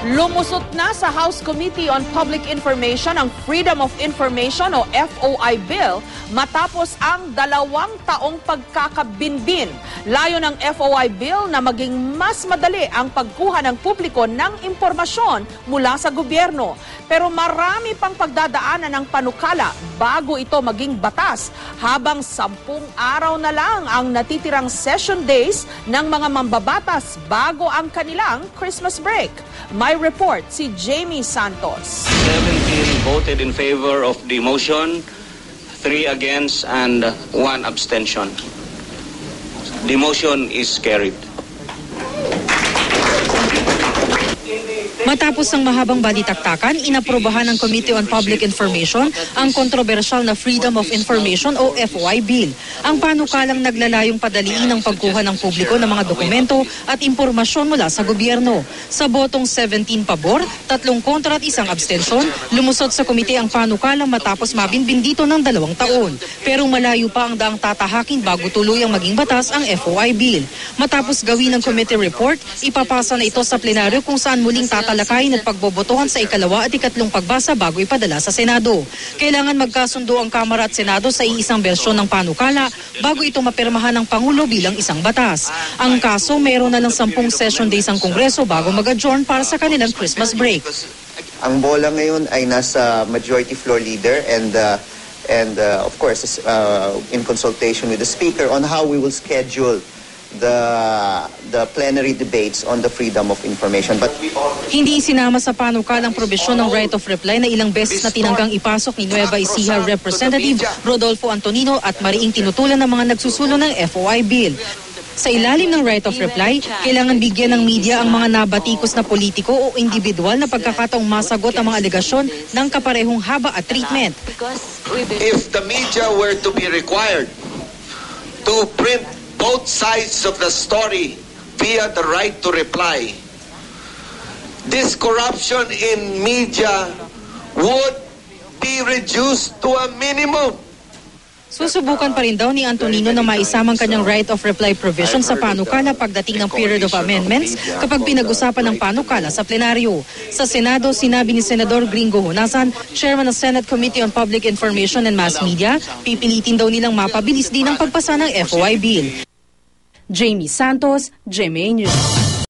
Lumusot na sa House Committee on Public Information ang Freedom of Information o FOI Bill matapos ang 2 taong pagkakabinbin. Layo ng FOI Bill na maging mas madali ang pagkuha ng publiko ng impormasyon mula sa gobyerno. Pero marami pang pagdadaanan ng panukala bago ito maging batas, habang 10 araw na lang ang natitirang session days ng mga mambabatas bago ang kanilang Christmas break. May report si Jamie Santos. 17 voted in favor of the motion, 3 against and 1 abstention. The motion is carried. Matapos ng mahabang balitaktakan, inaprobahan ng Committee on Public Information ang kontrobersyal na Freedom of Information o FOI Bill. Ang panukalang naglalayong padaliin ang pagkuha ng publiko ng mga dokumento at impormasyon mula sa gobyerno. Sa botong 17 pabor, 3 kontra at 1 abstensyon, lumusot sa komite ang panukalang matapos mabinbin dito ng 2 taon. Pero malayo pa ang daang tatahakin bago tuluyang maging batas ang FOI Bill. Matapos gawin ng committee report, ipapasa na ito sa plenaryo kung saan muling tatalakayin at pagbobotohan sa ikalawa at ikatlong pagbasa bago ipadala sa Senado. Kailangan magkasundo ang Kamara at Senado sa iisang bersyon ng panukala bago ito mapirmahan ng Pangulo bilang isang batas. Ang kaso, meron na lang 10 session days ang Kongreso bago mag-adjourn para sa kanilang Christmas break. Ang bola ngayon ay nasa majority floor leader and of course in consultation with the Speaker on how we will schedule the plenary debates on the freedom of information. But hindi isinama sa panukalang probisyon ng right of reply na ilang beses na tinanggang ipasok ni Nueva Ecija Representative Rodolfo Antonino at mariing tinutulan ng mga nagsusulo ng FOI Bill. Sa ilalim ng right of reply, kailangan bigyan ng media ang mga nabatikos na politiko o individual na pagkakataong masagot ang mga alegasyon ng kaparehong haba at treatment. If the media were to be required to print both sides of the story via the right to reply, this corruption in media would be reduced to a minimum. Susubukan pa rin daw ni Antonino na maisamang kanyang right of reply provision sa panukala pagdating ng period of amendments kapag pinag-usapan ng panukala sa plenaryo. Sa Senado, sinabi ni Senador Gringo Honasan, chairman ng Senate Committee on Public Information and Mass Media, pipilitin daw nilang mapabilis din ang pagpasa ng FOI Bill. Jamie Santos, GMA News.